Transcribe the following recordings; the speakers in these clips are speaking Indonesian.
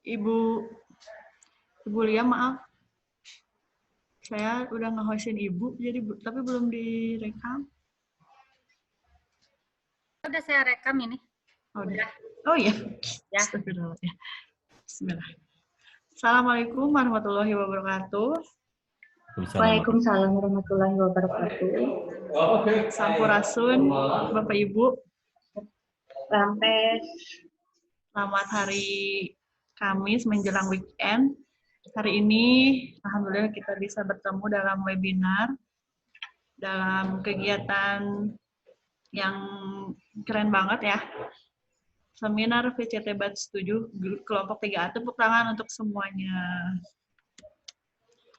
Ibu Lia, maaf. Saya udah nge-hostin Ibu, jadi tapi belum direkam. Udah saya rekam ini. Oh, Udah. Oh iya. Ya. Astagfirullah. Bismillah. Assalamualaikum warahmatullahi wabarakatuh. Waalaikumsalam warahmatullahi wabarakatuh. Sampurasun, Bapak Ibu. Rampes. Selamat hari Kamis menjelang weekend. Hari ini, alhamdulillah kita bisa bertemu dalam webinar, dalam kegiatan yang keren banget ya. Seminar VCT Batch 7, kelompok 3A. Tepuk tangan untuk semuanya.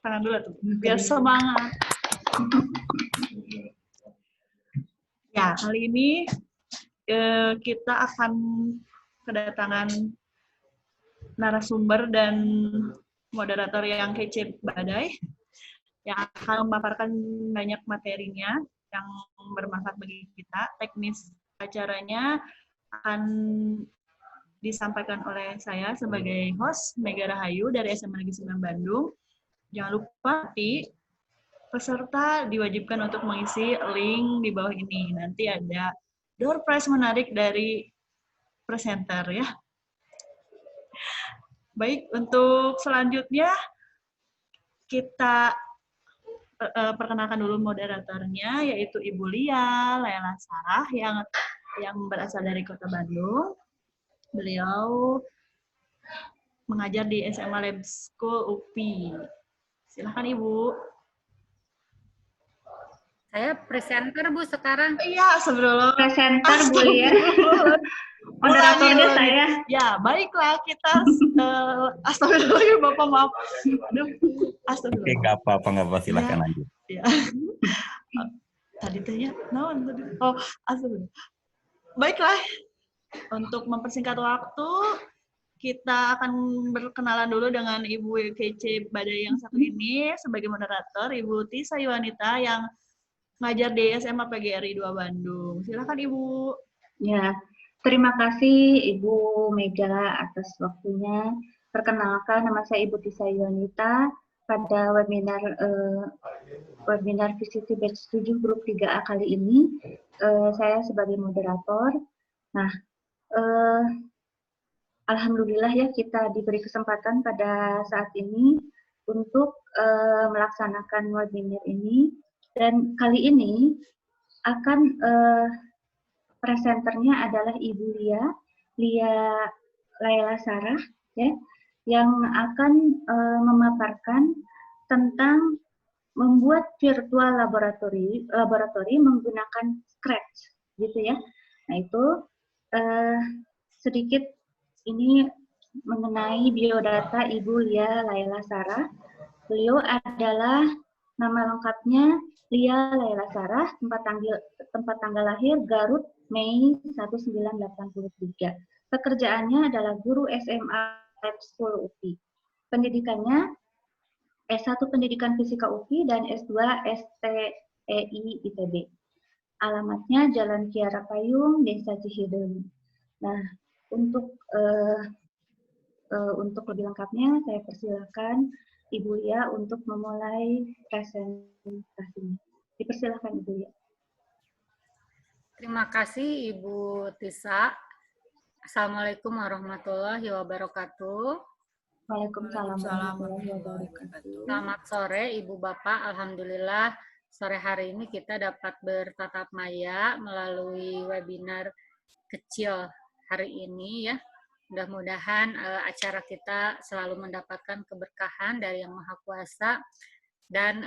Tangan dulu tuh, biar semangat. Ya, kali ini kita akan kedatangan narasumber dan moderator yang kece badai, yang akan memaparkan banyak materinya yang bermanfaat bagi kita. Teknis acaranya akan disampaikan oleh saya sebagai host, Mega Rahayu dari SMA Negeri 9 Bandung. Jangan lupa peserta diwajibkan untuk mengisi link di bawah ini. Nanti ada door prize menarik dari presenter ya. Baik, untuk selanjutnya kita perkenalkan dulu moderatornya, yaitu Ibu Lia Laila Sarah yang berasal dari Kota Bandung. Beliau mengajar di SMA Lab School UPI. Silahkan Ibu. Saya presenter Bu sekarang. Iya, sebelum Presenter Bu Lia. Moderatornya saya. Ya, baiklah kita astagfirullah Bapak, maaf. Aduh, astagfirullah. Oke, nggak apa-apa, silakan lanjut. Ya. Tadi tanya, naon tadi? Oh, astagfirullah. Baiklah, untuk mempersingkat waktu, kita akan berkenalan dulu dengan Ibu kece badai yang satu ini sebagai moderator, Ibu Tisa Yuwanita yang ngajar di SMA PGRI 2 Bandung. Silakan Ibu. Ya, terima kasih Ibu Mega atas waktunya. Perkenalkan, nama saya Ibu Tisa Yuwanita. Pada webinar VCT Batch 7 Grup 3A kali ini, saya sebagai moderator. Nah, alhamdulillah ya kita diberi kesempatan pada saat ini untuk melaksanakan webinar ini. Dan kali ini akan presenternya adalah Ibu Lia Laila Sarah, ya, yang akan memaparkan tentang membuat virtual laboratori menggunakan Scratch, gitu ya. Nah itu sedikit ini mengenai biodata Ibu Lia Laila Sarah. Beliau adalah nama lengkapnya Lia Laila Sarah, tempat tanggal lahir Garut, Mei 1983. Pekerjaannya adalah guru SMA Lab School UPI. Pendidikannya S1 Pendidikan Fisika UPI dan S2 STEI ITB. Alamatnya Jalan Kiara Payung, Desa Cihideng. Nah, untuk lebih lengkapnya saya persilakan Ibu Lia untuk memulai presentasinya. Dipersilakan Ibu Lia. Terima kasih Ibu Tisa. Assalamualaikum warahmatullahi wabarakatuh. Waalaikumsalam warahmatullahi wabarakatuh. Selamat sore Ibu Bapak. Alhamdulillah sore hari ini kita dapat bertatap maya melalui webinar kecil hari ini ya. Mudah-mudahan acara kita selalu mendapatkan keberkahan dari Yang Maha Kuasa dan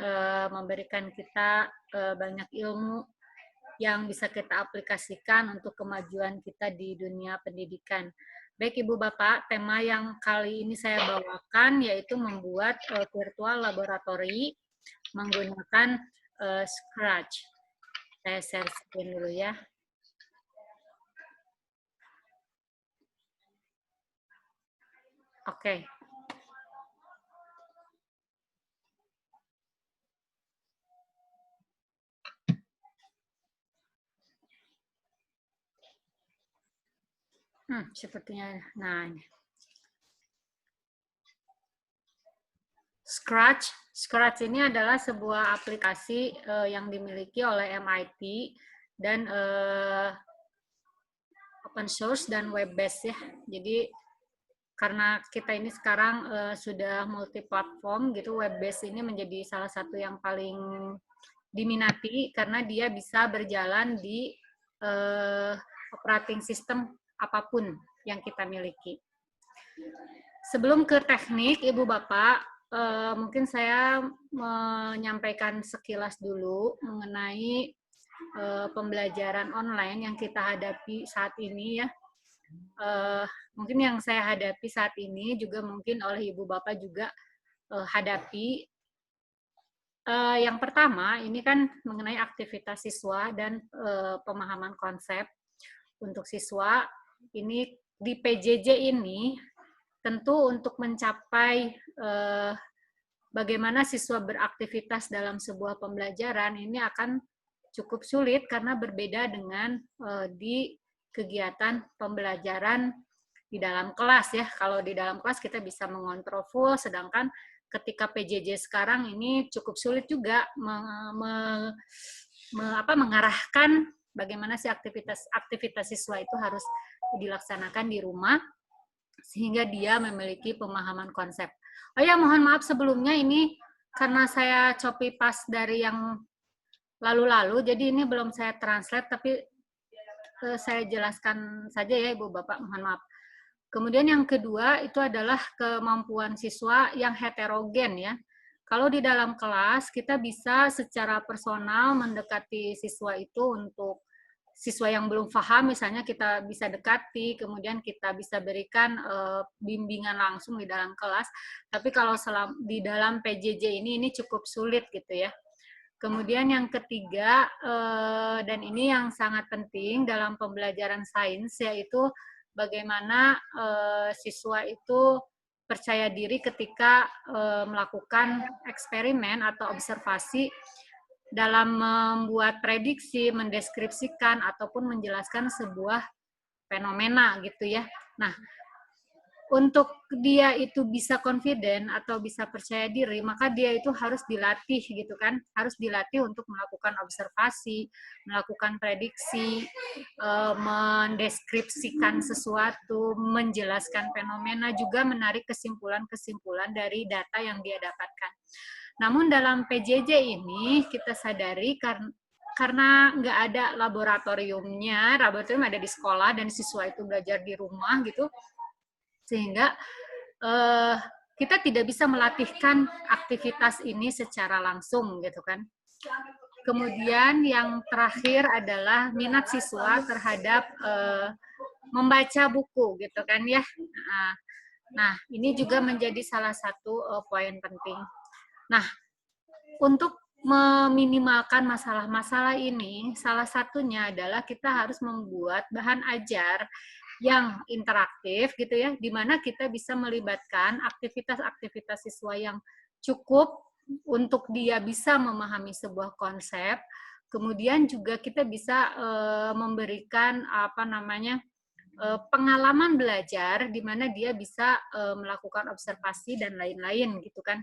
memberikan kita banyak ilmu yang bisa kita aplikasikan untuk kemajuan kita di dunia pendidikan. Baik Ibu Bapak, tema yang kali ini saya bawakan yaitu membuat virtual laboratory menggunakan Scratch. Saya share screen dulu ya. Oke. Sepertinya, nah ini. Scratch ini adalah sebuah aplikasi yang dimiliki oleh MIT dan open source dan web based ya. Jadi karena kita ini sekarang sudah multi platform gitu, web based ini menjadi salah satu yang paling diminati karena dia bisa berjalan di operating system apapun yang kita miliki. Sebelum ke teknik, Ibu Bapak, mungkin saya menyampaikan sekilas dulu mengenai pembelajaran online yang kita hadapi saat ini ya. Mungkin yang saya hadapi saat ini juga mungkin oleh Ibu Bapak juga hadapi. Yang pertama, ini kan mengenai aktivitas siswa dan pemahaman konsep untuk siswa. Ini di PJJ ini tentu untuk mencapai bagaimana siswa beraktivitas dalam sebuah pembelajaran ini akan cukup sulit karena berbeda dengan di kegiatan pembelajaran di dalam kelas ya. Kalau di dalam kelas kita bisa mengontrol full, sedangkan ketika PJJ sekarang ini cukup sulit juga mengarahkan bagaimana sih aktivitas siswa itu harus dilaksanakan di rumah sehingga dia memiliki pemahaman konsep. Oh ya, mohon maaf sebelumnya ini karena saya copy paste dari yang lalu-lalu, jadi ini belum saya translate, tapi saya jelaskan saja ya Ibu Bapak, mohon maaf. Kemudian yang kedua itu adalah kemampuan siswa yang heterogen ya. Kalau di dalam kelas kita bisa secara personal mendekati siswa itu untuk siswa yang belum paham misalnya kita bisa dekati, kemudian kita bisa berikan bimbingan langsung di dalam kelas. Tapi kalau di dalam PJJ ini cukup sulit gitu ya. Kemudian yang ketiga, dan ini yang sangat penting dalam pembelajaran sains, yaitu bagaimana siswa itu percaya diri ketika melakukan eksperimen atau observasi dalam membuat prediksi, mendeskripsikan, ataupun menjelaskan sebuah fenomena gitu ya. Nah, untuk dia itu bisa confident atau bisa percaya diri, maka dia itu harus dilatih gitu kan, harus dilatih untuk melakukan observasi, melakukan prediksi, mendeskripsikan sesuatu, menjelaskan fenomena, juga menarik kesimpulan-kesimpulan dari data yang dia dapatkan. Namun dalam PJJ ini kita sadari karena nggak ada laboratorium ada di sekolah dan siswa itu belajar di rumah gitu, sehingga kita tidak bisa melatihkan aktivitas ini secara langsung gitu kan. Kemudian yang terakhir adalah minat siswa terhadap membaca buku gitu kan ya. Nah, ini juga menjadi salah satu poin penting. Nah, untuk meminimalkan masalah-masalah ini, salah satunya adalah kita harus membuat bahan ajar yang interaktif gitu ya, di mana kita bisa melibatkan aktivitas-aktivitas siswa yang cukup untuk dia bisa memahami sebuah konsep. Kemudian juga kita bisa memberikan pengalaman belajar di mana dia bisa melakukan observasi dan lain-lain gitu kan.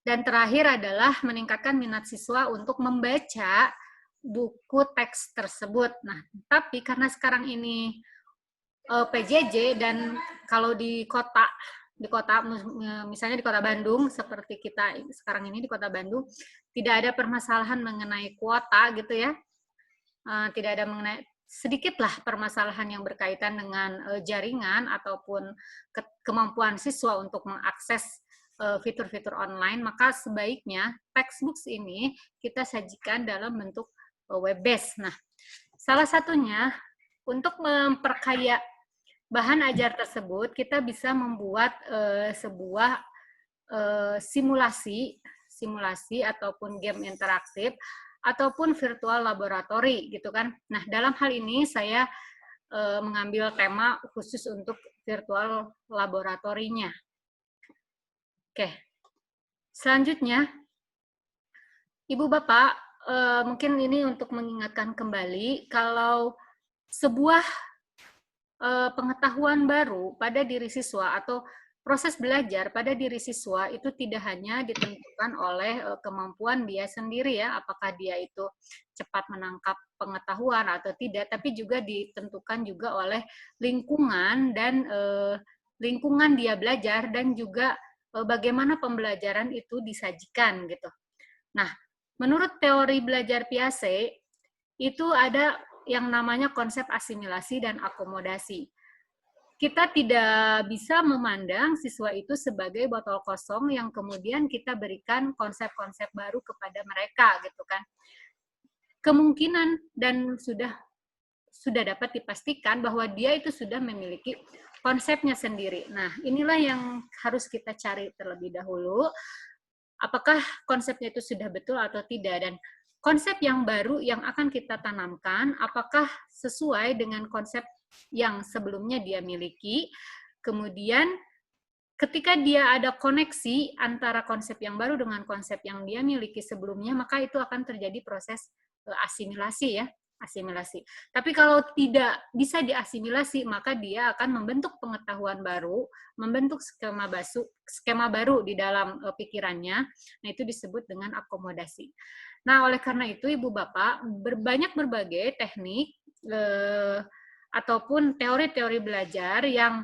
Dan terakhir adalah meningkatkan minat siswa untuk membaca buku teks tersebut. Nah, tapi karena sekarang ini PJJ dan kalau di kota misalnya di kota Bandung seperti kita sekarang ini di kota Bandung tidak ada permasalahan mengenai kuota gitu ya, tidak ada mengenai sedikitlah permasalahan yang berkaitan dengan jaringan ataupun kemampuan siswa untuk mengakses fitur-fitur online, maka sebaiknya textbooks ini kita sajikan dalam bentuk web based. Nah, salah satunya untuk memperkaya bahan ajar tersebut, kita bisa membuat sebuah simulasi ataupun game interaktif ataupun virtual laboratory gitu kan. Nah, dalam hal ini saya mengambil tema khusus untuk virtual laboratorinya. Oke. Selanjutnya, Ibu Bapak, mungkin ini untuk mengingatkan kembali kalau sebuah pengetahuan baru pada diri siswa atau proses belajar pada diri siswa itu tidak hanya ditentukan oleh kemampuan dia sendiri ya, apakah dia itu cepat menangkap pengetahuan atau tidak, tapi juga ditentukan juga oleh lingkungan dan lingkungan dia belajar dan juga bagaimana pembelajaran itu disajikan gitu. Nah, menurut teori belajar Piaget itu ada yang namanya konsep asimilasi dan akomodasi. Kita tidak bisa memandang siswa itu sebagai botol kosong yang kemudian kita berikan konsep-konsep baru kepada mereka gitu kan. Kemungkinan dan sudah dapat dipastikan bahwa dia itu sudah memiliki konsepnya sendiri. Nah, inilah yang harus kita cari terlebih dahulu. Apakah konsepnya itu sudah betul atau tidak, dan konsep yang baru yang akan kita tanamkan apakah sesuai dengan konsep yang sebelumnya dia miliki. Kemudian ketika dia ada koneksi antara konsep yang baru dengan konsep yang dia miliki sebelumnya, maka itu akan terjadi proses asimilasi ya, asimilasi. Tapi kalau tidak bisa diasimilasi, maka dia akan membentuk pengetahuan baru, membentuk skema baru di dalam pikirannya. Nah, itu disebut dengan akomodasi. Nah, oleh karena itu Ibu Bapak, berbagai teknik ataupun teori-teori belajar yang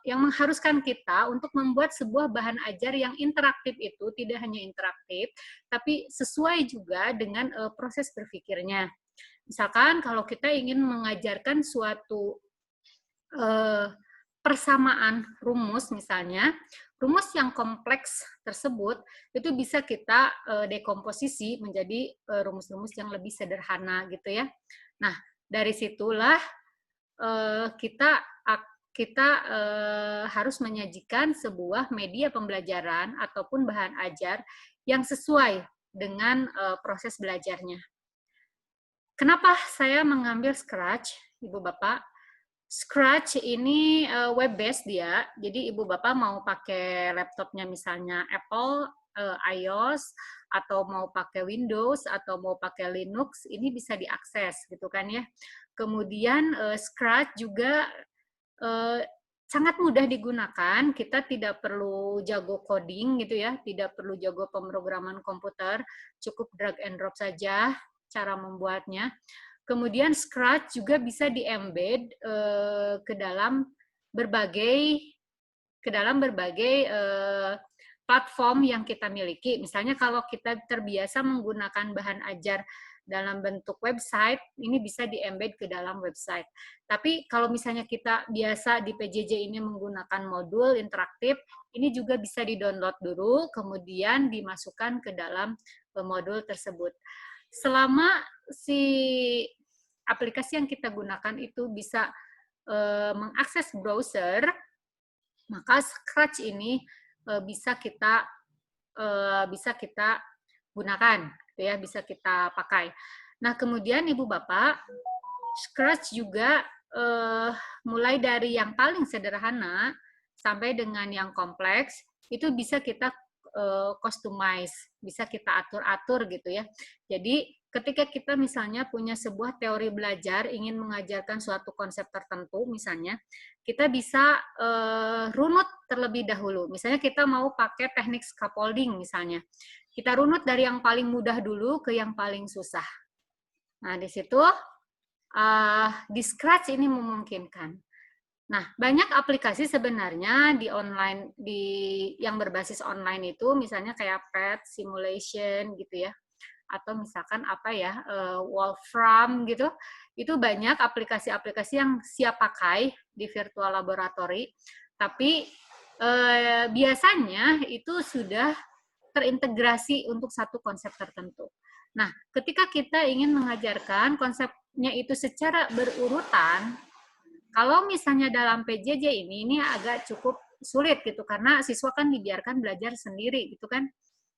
mengharuskan kita untuk membuat sebuah bahan ajar yang interaktif itu tidak hanya interaktif, tapi sesuai juga dengan proses berpikirnya. Misalkan kalau kita ingin mengajarkan suatu persamaan rumus misalnya, rumus yang kompleks tersebut itu bisa kita dekomposisi menjadi rumus-rumus yang lebih sederhana gitu ya. Nah, dari situlah kita harus menyajikan sebuah media pembelajaran ataupun bahan ajar yang sesuai dengan proses belajarnya. Kenapa saya mengambil Scratch, Ibu Bapak? Scratch ini web-based dia, jadi Ibu Bapak mau pakai laptopnya misalnya Apple, iOS, atau mau pakai Windows, atau mau pakai Linux, ini bisa diakses gitu kan ya. Kemudian Scratch juga sangat mudah digunakan, kita tidak perlu jago coding gitu ya, tidak perlu jago pemrograman komputer, cukup drag and drop saja cara membuatnya. Kemudian Scratch juga bisa di-embed ke dalam berbagai platform yang kita miliki. Misalnya kalau kita terbiasa menggunakan bahan ajar dalam bentuk website, ini bisa di-embed ke dalam website. Tapi kalau misalnya kita biasa di PJJ ini menggunakan modul interaktif, ini juga bisa di-download dulu, kemudian dimasukkan ke dalam modul tersebut. Selama si aplikasi yang kita gunakan itu bisa mengakses browser, maka Scratch ini bisa kita gunakan, gitu ya, bisa kita pakai. Nah, kemudian Ibu Bapak, Scratch juga mulai dari yang paling sederhana sampai dengan yang kompleks itu bisa kita customize, bisa kita atur-atur gitu ya. Jadi ketika kita misalnya punya sebuah teori belajar, ingin mengajarkan suatu konsep tertentu misalnya, kita bisa runut terlebih dahulu. Misalnya kita mau pakai teknik scaffolding misalnya. Kita runut dari yang paling mudah dulu ke yang paling susah. Nah, di situ di Scratch ini memungkinkan. Nah, banyak aplikasi sebenarnya di online, yang berbasis online itu, misalnya kayak Pet Simulation gitu ya, atau misalkan apa ya, Wolfram gitu, itu banyak aplikasi-aplikasi yang siap pakai di virtual laboratory, tapi biasanya itu sudah terintegrasi untuk satu konsep tertentu. Nah, ketika kita ingin mengajarkan konsepnya itu secara berurutan, kalau misalnya dalam PJJ ini agak cukup sulit gitu, karena siswa kan dibiarkan belajar sendiri gitu kan.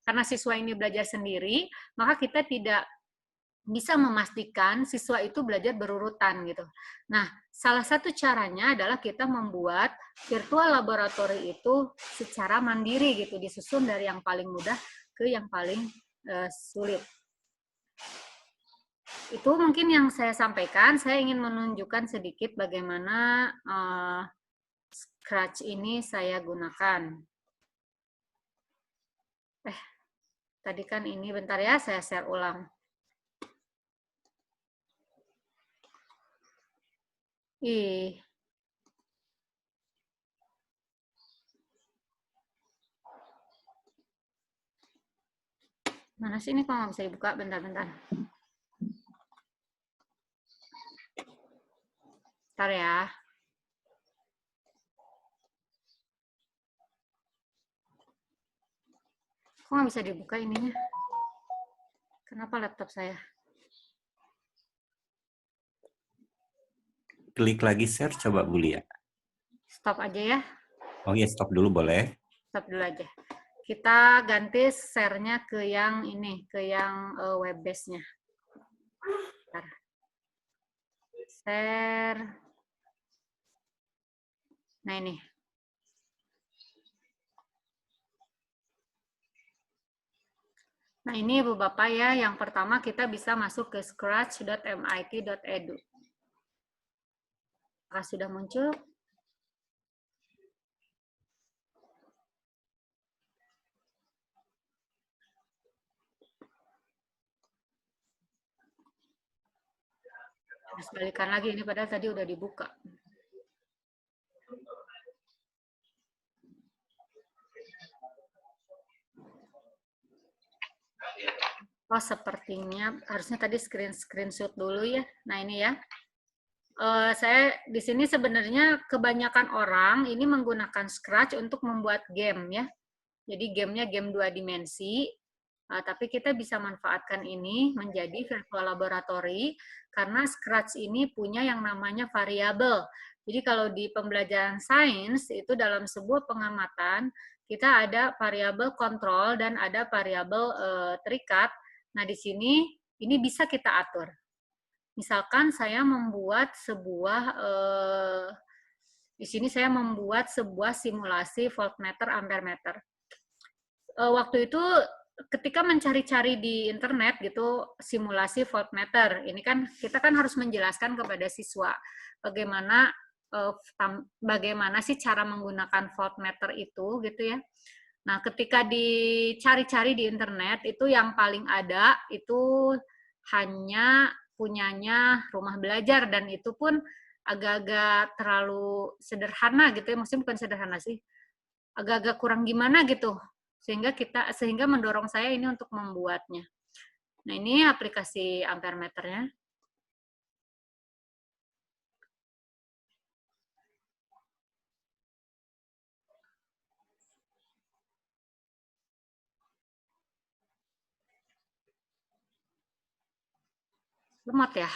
Karena siswa ini belajar sendiri, maka kita tidak bisa memastikan siswa itu belajar berurutan gitu. Nah, salah satu caranya adalah kita membuat virtual laboratory itu secara mandiri gitu, disusun dari yang paling mudah ke yang paling sulit. Itu mungkin yang saya sampaikan. Saya ingin menunjukkan sedikit bagaimana Scratch ini saya gunakan. Tadi kan ini, bentar ya, saya share ulang. Mana sih ini, kok nggak bisa dibuka? Bentar-bentar. Bentar ya. Kok nggak bisa dibuka ininya? Kenapa laptop saya? Klik lagi share, coba Bu Lia. Stop aja ya. Oh iya, stop dulu boleh. Stop dulu aja. Kita ganti share-nya ke yang ini, ke yang web base-nya. Bentar. Share. Nah ini. Nah ini Ibu Bapak ya, yang pertama kita bisa masuk ke scratch.mit.edu. Apakah sudah muncul? Harus balikan lagi, ini padahal tadi udah dibuka. Oh, sepertinya harusnya tadi screenshot dulu ya. Nah, ini ya. Saya di sini sebenarnya kebanyakan orang ini menggunakan Scratch untuk membuat game ya. Jadi gamenya game 2 dimensi. Tapi kita bisa manfaatkan ini menjadi virtual laboratory karena Scratch ini punya yang namanya variabel. Jadi kalau di pembelajaran sains itu dalam sebuah pengamatan kita ada variabel kontrol dan ada variabel terikat. Nah, di sini ini bisa kita atur. Misalkan saya membuat sebuah di sini saya membuat sebuah simulasi voltmeter ampermeter. Waktu itu ketika mencari-cari di internet gitu simulasi voltmeter, ini kan kita kan harus menjelaskan kepada siswa bagaimana sih cara menggunakan voltmeter itu gitu ya. Nah, ketika dicari-cari di internet, itu yang paling ada itu hanya punyanya Rumah Belajar, dan itu pun agak-agak terlalu sederhana gitu ya, maksudnya bukan sederhana sih, agak-agak kurang gimana gitu, sehingga mendorong saya ini untuk membuatnya. Nah, ini aplikasi ampermeternya. Lemot ya.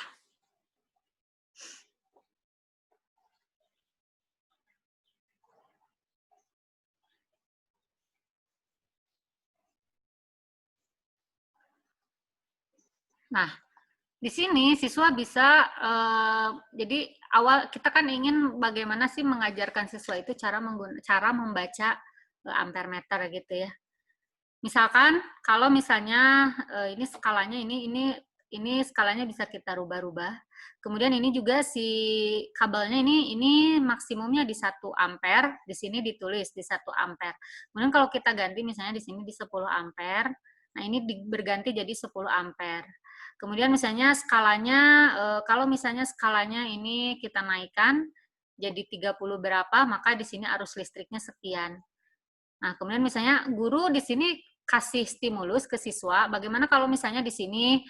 Nah, di sini siswa bisa, jadi awal kita kan ingin bagaimana sih mengajarkan siswa itu cara membaca ampermeter gitu ya. Misalkan kalau misalnya ini skalanya ini skalanya bisa kita rubah-rubah. Kemudian ini juga si kabelnya ini maksimumnya di 1 ampere, di sini ditulis di 1 ampere. Kemudian kalau kita ganti misalnya di sini di 10 ampere, nah ini berganti jadi 10 ampere. Kemudian misalnya skalanya, kalau misalnya skalanya ini kita naikkan jadi 30 berapa, maka di sini arus listriknya sekian. Nah, kemudian misalnya guru di sini kasih stimulus ke siswa, bagaimana kalau misalnya di sini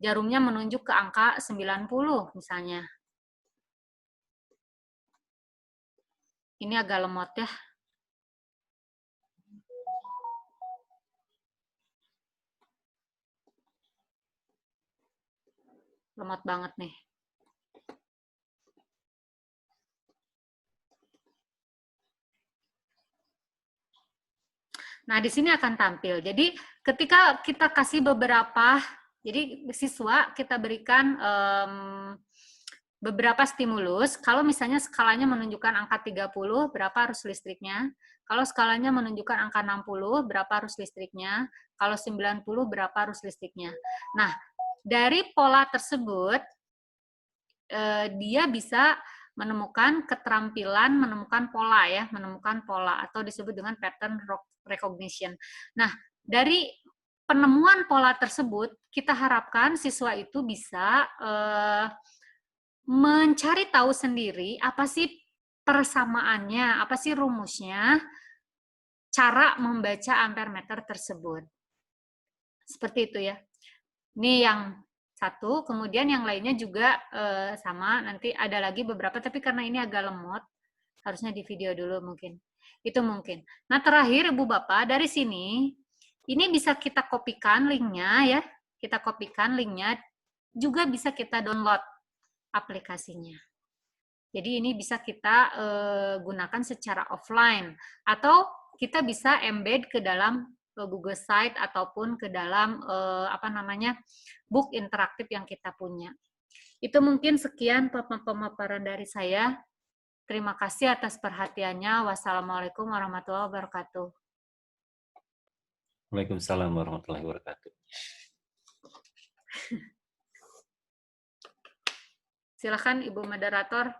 jarumnya menunjuk ke angka 90 misalnya. Ini agak lemot ya. Lemot banget nih. Nah, di sini akan tampil. Jadi, ketika kita kasih beberapa, jadi siswa kita berikan beberapa stimulus, kalau misalnya skalanya menunjukkan angka 30, berapa arus listriknya? Kalau skalanya menunjukkan angka 60, berapa arus listriknya? Kalau 90, berapa arus listriknya? Nah, dari pola tersebut, dia bisa menemukan keterampilan, menemukan pola ya, menemukan pola atau disebut dengan pattern recognition. Nah, dari penemuan pola tersebut, kita harapkan siswa itu bisa mencari tahu sendiri apa sih persamaannya, apa sih rumusnya, cara membaca ampere meter tersebut. Seperti itu ya. Ini yang satu, kemudian yang lainnya juga sama, nanti ada lagi beberapa, tapi karena ini agak lemot, harusnya di video dulu mungkin. Itu mungkin. Nah, terakhir Ibu Bapak, dari sini, ini bisa kita kopikan linknya ya, kita kopikan linknya, juga bisa kita download aplikasinya. Jadi ini bisa kita gunakan secara offline, atau kita bisa embed ke dalam Google Site ataupun ke dalam book interaktif yang kita punya. Itu mungkin sekian pemaparan dari saya. Terima kasih atas perhatiannya. Wassalamualaikum warahmatullahi wabarakatuh. Waalaikumsalam warahmatullahi wabarakatuh. Silakan Ibu moderator.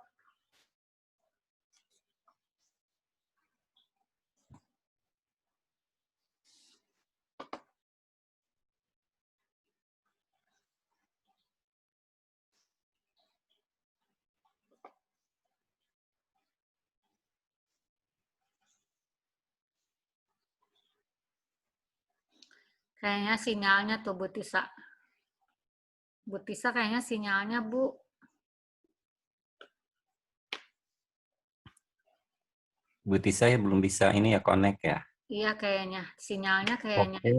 Kayaknya sinyalnya tuh Bu Tisa. Bu Tisa kayaknya sinyalnya Bu. Bu Tisa ya belum bisa ini ya connect ya. Iya kayaknya, sinyalnya kayaknya. Oke,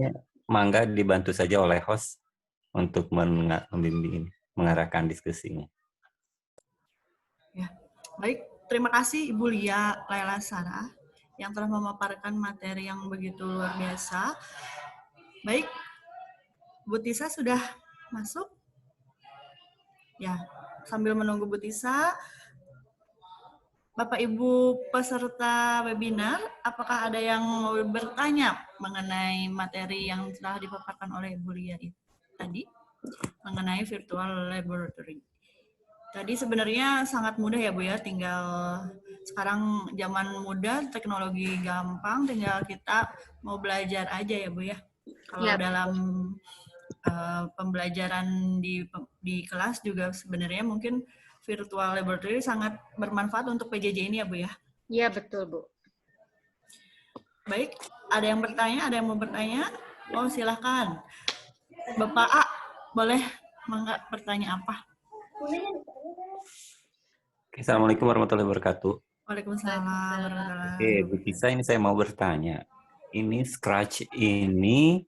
mangga dibantu saja oleh host untuk membimbing, mengarahkan diskusinya. Ya, baik. Terima kasih Ibu Lia Laila Sarah yang telah memaparkan materi yang begitu luar biasa. Baik, Bu Tisa sudah masuk? Ya, sambil menunggu Bu Tisa, Bapak Ibu peserta webinar, apakah ada yang mau bertanya mengenai materi yang telah dipaparkan oleh Ibu Lia tadi mengenai virtual laboratory? Tadi sebenarnya sangat mudah ya Bu ya, tinggal sekarang zaman muda, teknologi gampang, tinggal kita mau belajar aja ya Bu ya. Kalau Ya, dalam pembelajaran di kelas juga sebenarnya mungkin virtual laboratory sangat bermanfaat untuk PJJ ini ya Bu ya. iya betul Bu. Baik, ada yang bertanya, ada yang mau bertanya? Oh silahkan. Bapak A, boleh mangga bertanya apa? Assalamualaikum warahmatullahi wabarakatuh. Waalaikumsalam warahmatullahi Oke, Bu Tisa, ini saya mau bertanya. Ini Scratch ini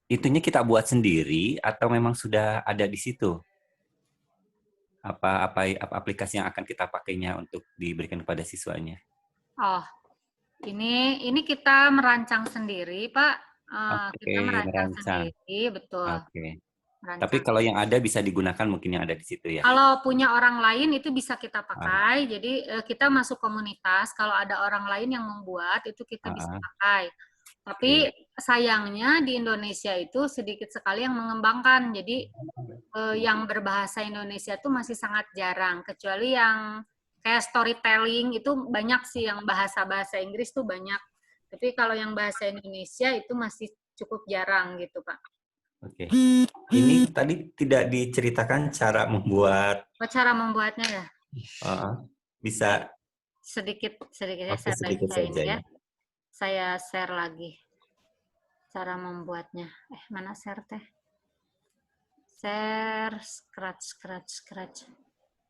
itunya kita buat sendiri atau memang sudah ada di situ? Apa aplikasi yang akan kita pakainya untuk diberikan kepada siswanya? Oh, ini kita merancang sendiri, Pak. Oke, Kita merancang merancang. sendiri, betul. Oke. Tapi Merancang. kalau yang ada bisa digunakan mungkin yang ada di situ ya? Kalau punya orang lain itu bisa kita pakai. Jadi kita masuk komunitas. Kalau ada orang lain yang membuat itu kita bisa pakai. Tapi sayangnya di Indonesia itu sedikit sekali yang mengembangkan. Jadi yang berbahasa Indonesia itu masih sangat jarang. Kecuali yang kayak storytelling itu banyak sih, yang bahasa-bahasa Inggris tuh banyak. Tapi kalau yang bahasa Indonesia itu masih cukup jarang gitu, Pak. Oke. Ini tadi tidak diceritakan cara membuat. Cara membuatnya ya? Bisa. Sedikit Oke, saya sedikit baca ini saja ya. Saya share lagi cara membuatnya. Mana share teh? Share, scratch.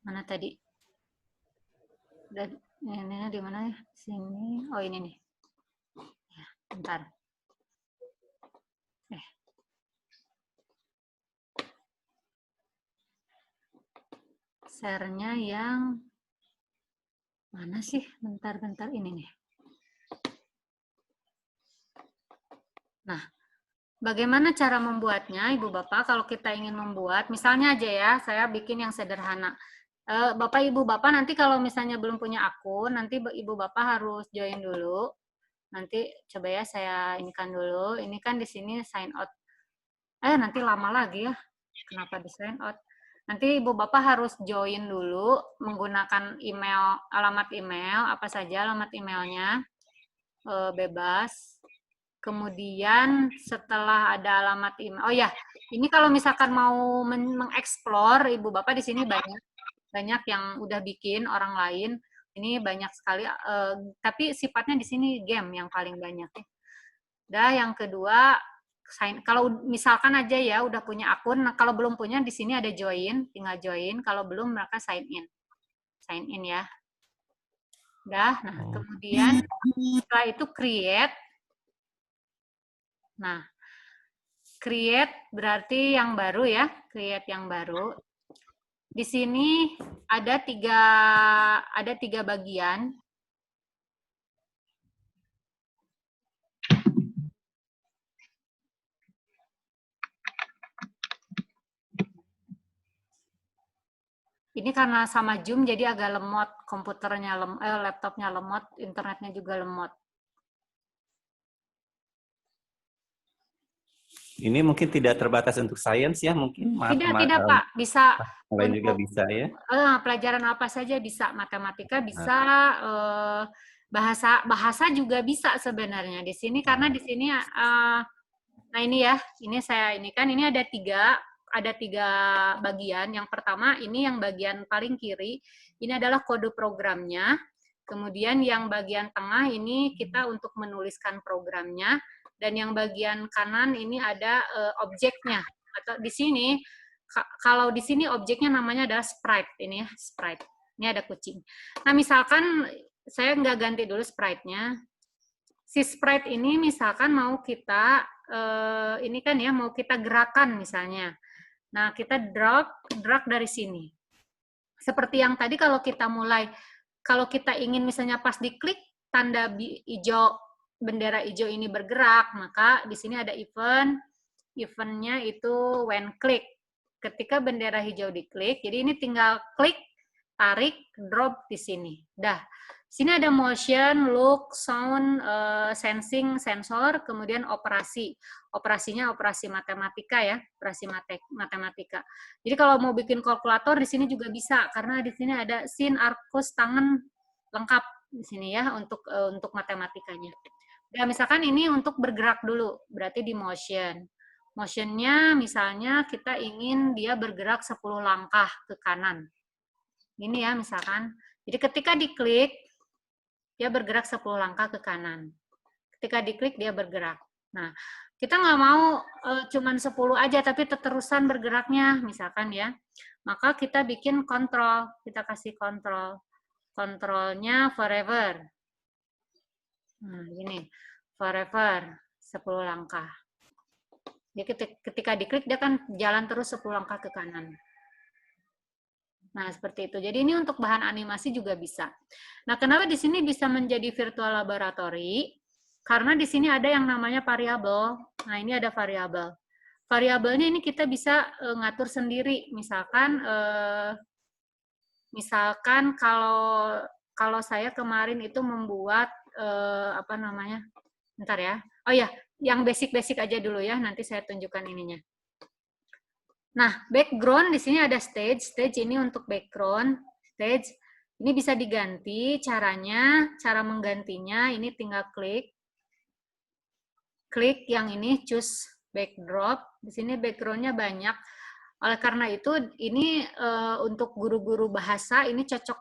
Mana tadi? Dan ini di mana ya? Sini. Oh ini nih. Ya, bentar. Share-nya yang mana sih? Bentar ini nih. Nah, bagaimana cara membuatnya, Ibu Bapak? Kalau kita ingin membuat, misalnya aja ya, saya bikin yang sederhana. Bapak Ibu Bapak nanti kalau misalnya belum punya akun, nanti Ibu Bapak harus join dulu. Nanti coba ya saya inikan dulu. Ini kan di sini sign out. Nanti lama lagi ya. Kenapa di sign out? Nanti Ibu Bapak harus join dulu menggunakan email, alamat email, apa saja alamat emailnya, bebas. Kemudian setelah ada alamat email, oh ya, ini kalau misalkan mau mengeksplor, Ibu Bapak di sini banyak yang udah bikin orang lain. Ini banyak sekali, tapi sifatnya di sini game yang paling banyak. Dan yang kedua, kalau misalkan aja ya udah punya akun, nah kalau belum punya di sini ada join, tinggal join. Kalau belum mereka sign in ya. Nah kemudian setelah itu create. Nah, create berarti yang baru ya, create yang baru. Di sini ada tiga bagian. Ini karena sama Zoom jadi agak lemot, komputernya laptopnya lemot, internetnya juga lemot. Ini mungkin tidak terbatas untuk sains ya, mungkin Tidak Pak, bisa lain juga bisa ya. Pelajaran apa saja bisa, matematika bisa, bahasa juga bisa sebenarnya di sini karena di sini nah ini ya, ini ada tiga bagian. Yang pertama ini yang bagian paling kiri, ini adalah kode programnya. Kemudian yang bagian tengah ini kita untuk menuliskan programnya, dan yang bagian kanan ini ada objeknya. Atau di sini, kalau di sini objeknya namanya adalah sprite, ini ya, sprite. Ini ada kucing. Nah misalkan saya nggak ganti dulu sprite-nya. Si sprite ini misalkan mau kita ini kan ya, mau kita gerakan misalnya. Nah, kita drag dari sini. Seperti yang tadi kalau kita ingin misalnya pas diklik tanda hijau, bendera hijau ini bergerak, maka di sini ada event-nya itu when click. Ketika bendera hijau diklik, jadi ini tinggal klik, tarik, drop di sini. Dah. Sini ada motion, look, sound, sensing, sensor, kemudian operasi. Operasinya operasi matematika ya, operasi matematika. Jadi kalau mau bikin kalkulator di sini juga bisa, karena di sini ada sin, arcus, tangan lengkap di sini ya untuk matematikanya. Dan misalkan ini untuk bergerak dulu, berarti di motion. Motionnya misalnya kita ingin dia bergerak 10 langkah ke kanan. Ini ya misalkan. Jadi ketika diklik, dia bergerak 10 langkah ke kanan. Ketika diklik, dia bergerak. Nah, kita nggak mau cuman 10 aja, tapi terusan bergeraknya, misalkan ya. Maka kita bikin kontrol. Kita kasih kontrol. Kontrolnya forever. Nah, gini. Forever. 10 langkah. Jadi ketika diklik, dia kan jalan terus 10 langkah ke kanan. Nah, seperti itu. Jadi ini untuk bahan animasi juga bisa. Nah, kenapa di sini bisa menjadi virtual laboratory? Karena di sini ada yang namanya variabel. Nah, ini ada variabel. Variabelnya ini kita bisa ngatur sendiri. Misalkan kalau saya kemarin itu membuat bentar ya. Oh ya, yang basic-basic aja dulu ya. Nanti saya tunjukkan ininya. Nah, background di sini ada stage. Stage ini untuk background. Stage ini bisa diganti caranya, cara menggantinya ini tinggal klik. Klik yang ini choose backdrop. Di sini background-nya banyak. Oleh karena itu ini untuk guru-guru bahasa ini cocok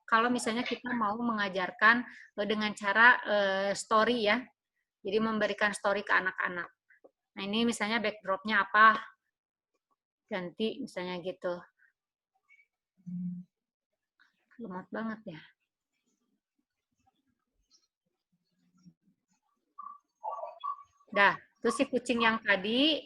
kalau misalnya kita mau mengajarkan dengan cara story ya. Jadi memberikan story ke anak-anak. Nah, ini misalnya backdrop-nya apa? Ganti misalnya gitu. Lemot banget ya. Dah, terus si kucing yang tadi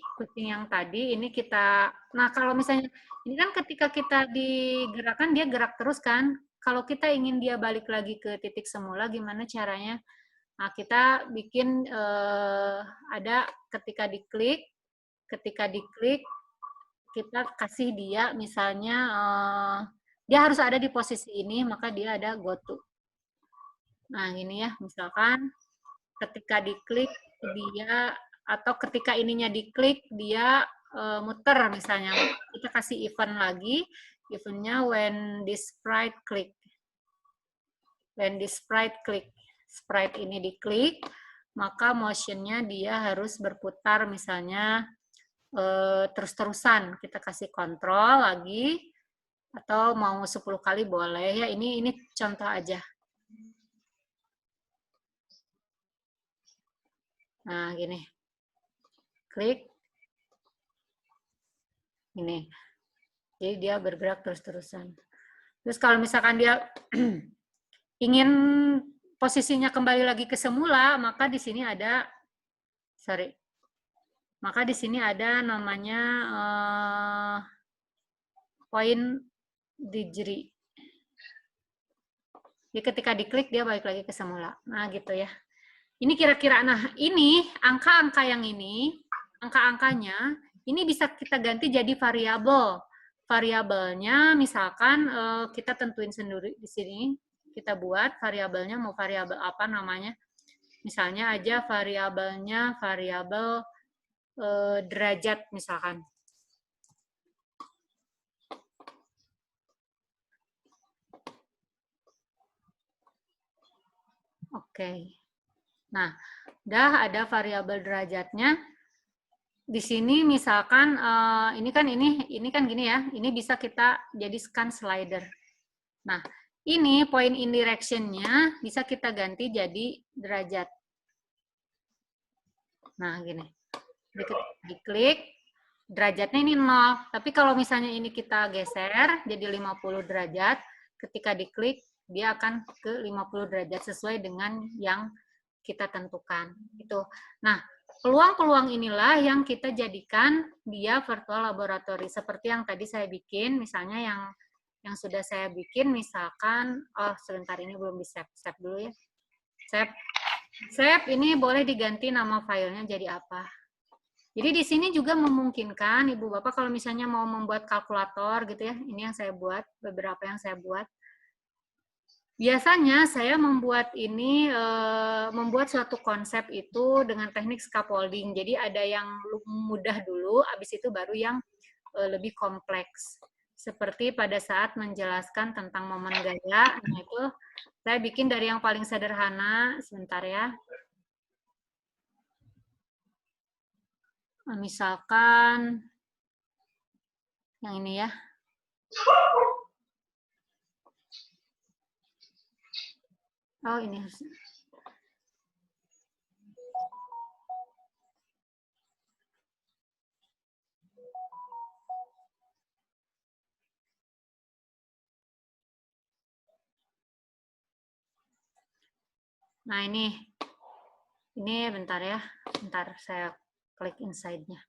ini kita, nah kalau misalnya, ini kan ketika kita digerakkan, dia gerak terus kan. Kalau kita ingin dia balik lagi ke titik semula, gimana caranya? Nah, kita bikin ada ketika diklik, kita kasih dia misalnya dia harus ada di posisi ini, maka dia ada go to. Nah, ini ya, misalkan ketika diklik dia atau ketika ininya diklik dia muter misalnya, kita kasih event lagi, eventnya when this sprite click. When this sprite click, sprite ini diklik, maka motionnya dia harus berputar misalnya terus-terusan. Kita kasih kontrol lagi, atau mau 10 kali boleh ya. Ini contoh aja. Nah, gini. Klik. Ini. Jadi dia bergerak terus-terusan. Terus kalau misalkan dia ingin posisinya kembali lagi ke semula, maka di sini ada namanya point degree. Jadi ketika diklik dia balik lagi ke semula. Nah, gitu ya. Ini kira-kira, nah ini angka-angka yang ini, angka-angkanya ini bisa kita ganti jadi variabel. Variabelnya misalkan kita tentuin sendiri di sini, kita buat variabelnya mau variabel apa namanya. Misalnya aja variabelnya variabel derajat misalkan. Oke. Nah, udah ada variabel derajatnya. Di sini misalkan ini kan gini ya. Ini bisa kita jadikan slider. Nah, ini point in direction-nya bisa kita ganti jadi derajat. Nah, gini. Diklik, derajatnya ini 0. Tapi kalau misalnya ini kita geser jadi 50 derajat, ketika diklik dia akan ke 50 derajat sesuai dengan yang kita tentukan. Itu. Nah, peluang-peluang inilah yang kita jadikan dia virtual laboratory. Seperti yang tadi saya bikin, misalnya yang sudah saya bikin, misalkan, oh sebentar ini belum di-save. Save dulu ya. Save ini boleh diganti nama filenya jadi apa. Jadi di sini juga memungkinkan Ibu Bapak kalau misalnya mau membuat kalkulator gitu ya. Ini yang saya buat, beberapa yang saya buat. Biasanya saya membuat membuat suatu konsep itu dengan teknik scaffolding. Jadi ada yang mudah dulu, habis itu baru yang lebih kompleks. Seperti pada saat menjelaskan tentang momen gaya, nah itu saya bikin dari yang paling sederhana. Sebentar ya. Misalkan yang ini ya. Oh, ini harus. Nah, ini bentar ya. Bentar saya klik inside-nya.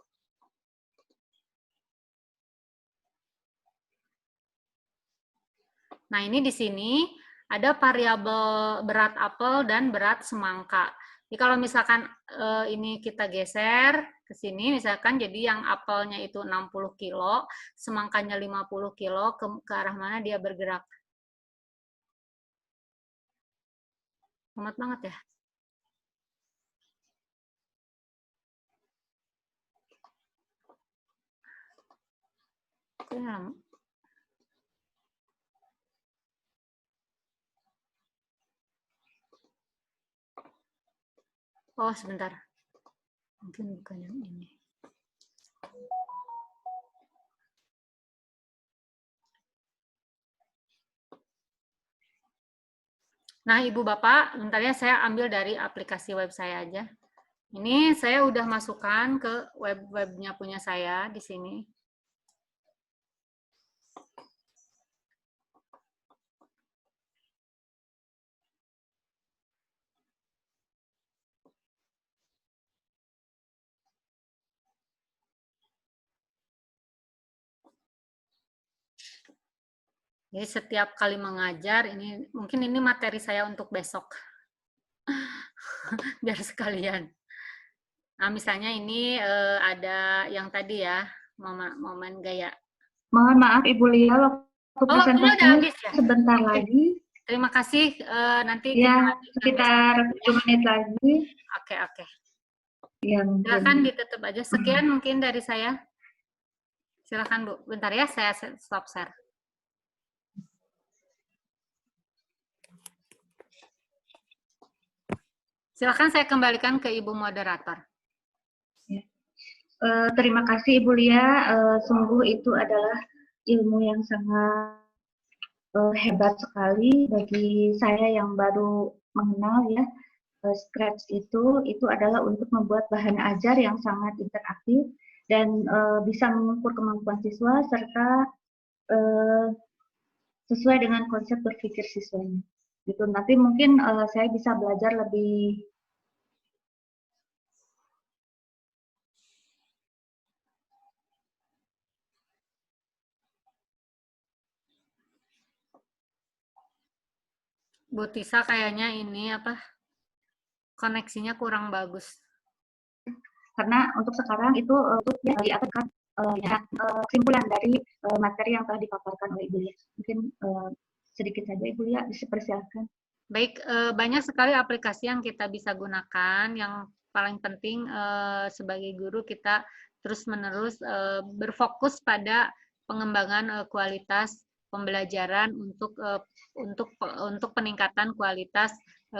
Nah, ini di sini ada variabel berat apel dan berat semangka. Jadi kalau misalkan ini kita geser ke sini, misalkan jadi yang apelnya itu 60 kilo, semangkanya 50 kilo, ke arah mana dia bergerak. Hemat banget ya. Oh, sebentar. Mungkin bukan yang ini. Nah, Ibu Bapak, bentar ya saya ambil dari aplikasi web saya aja. Ini saya udah masukkan ke webnya punya saya di sini. Jadi setiap kali mengajar, ini mungkin ini materi saya untuk besok. Biar sekalian. Nah, misalnya ini ada yang tadi ya, momen gaya. Mohon maaf Ibu Lia, waktu presentasinya ya? Sebentar lagi. Terima kasih, nanti ya, sekitar 7 menit lagi. Oke. Ya, silakan ditutup aja. Sekian mungkin dari saya. Silakan Bu. Bentar ya, saya stop share. Silakan saya kembalikan ke Ibu moderator. Terima kasih Ibu Lia, sungguh itu adalah ilmu yang sangat hebat sekali bagi saya yang baru mengenal ya. Scratch itu adalah untuk membuat bahan ajar yang sangat interaktif dan bisa mengukur kemampuan siswa serta sesuai dengan konsep berpikir siswanya. Gitu. Nanti mungkin saya bisa belajar lebih Bu Tisa kayaknya ini koneksinya kurang bagus. karena untuk sekarang itu diaturkan kesimpulan dari materi yang telah dipaparkan oleh Ibu Lia. Mungkin sedikit saja Ibu Lia, dipersilakan. Baik, banyak sekali aplikasi yang kita bisa gunakan. Yang paling penting sebagai guru kita terus-menerus berfokus pada pengembangan kualitas pembelajaran untuk peningkatan kualitas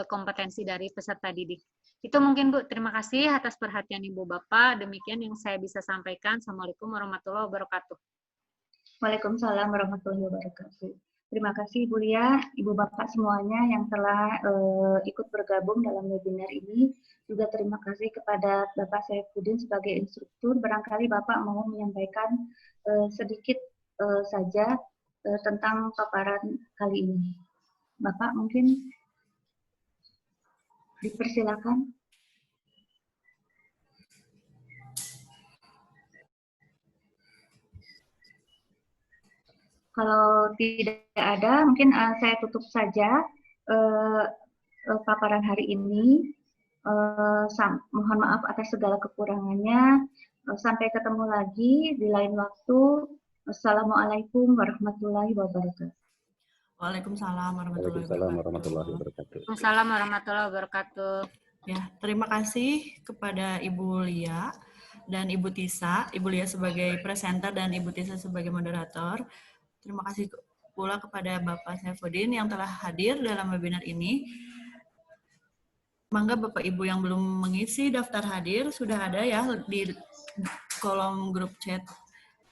kompetensi dari peserta didik. Itu mungkin Bu, terima kasih atas perhatian Ibu Bapak. Demikian yang saya bisa sampaikan. Assalamualaikum warahmatullahi wabarakatuh. Waalaikumsalam warahmatullahi wabarakatuh. Terima kasih Ibu Lia, Ibu Bapak semuanya yang telah ikut bergabung dalam webinar ini. Juga terima kasih kepada Bapak Saifuddin sebagai instruktur. Barangkali Bapak mau menyampaikan sedikit saja tentang paparan kali ini. Bapak mungkin dipersilakan. Kalau tidak ada, mungkin saya tutup saja paparan hari ini. Mohon maaf atas segala kekurangannya. Sampai ketemu lagi di lain waktu. Assalamualaikum warahmatullahi wabarakatuh. Waalaikumsalam warahmatullahi warahmatullahi wabarakatuh. wabarakatuh. Waalaikumsalam warahmatullahi wabarakatuh. Ya, terima kasih kepada Ibu Lia dan Ibu Tisa. Ibu Lia sebagai presenter dan Ibu Tisa sebagai moderator. Terima kasih pula kepada Bapak Saifuddin yang telah hadir dalam webinar ini. Mangga Bapak Ibu yang belum mengisi daftar hadir, sudah ada ya di kolom grup chat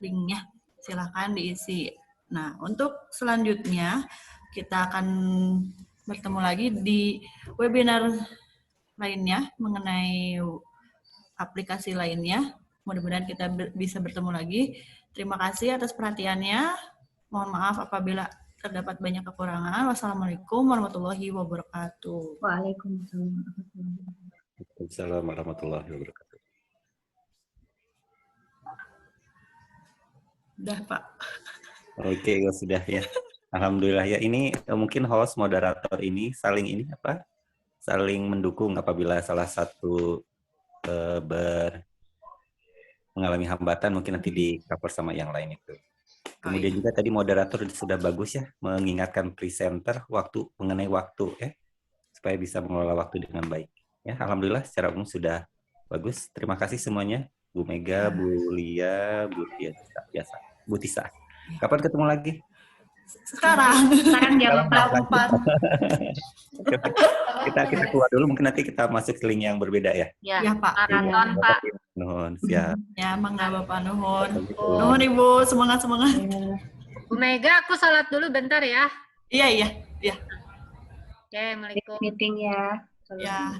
linknya. Silahkan diisi. Nah, untuk selanjutnya kita akan bertemu lagi di webinar lainnya mengenai aplikasi lainnya. Mudah-mudahan kita bisa bertemu lagi. Terima kasih atas perhatiannya. Mohon maaf apabila terdapat banyak kekurangan. Wassalamualaikum warahmatullahi wabarakatuh. Waalaikumsalam warahmatullahi wabarakatuh. Udah, Pak. Oke, sudah ya. Alhamdulillah ya. Ini mungkin host moderator ini saling mendukung apabila salah satu mengalami hambatan, mungkin nanti di cover sama yang lain itu. Kemudian juga tadi moderator sudah bagus ya mengingatkan presenter mengenai waktu ya, supaya bisa mengelola waktu dengan baik. Ya, alhamdulillah secara umum sudah bagus. Terima kasih semuanya, Bu Mega, Bu Lia, Bu Tisa. Kapan ketemu lagi? Sekarang jam 4. kita keluar dulu, mungkin nanti kita masuk ke link yang berbeda ya. Ya, Pak. Maraton, Pak. Nuhun, siap. Ya, mangga Bapak nuhun. Nuhun Ibu, semangat. Bu Mega, aku sholat dulu bentar ya. Iya. Oke, Assalamualaikum. meeting ya. Ya.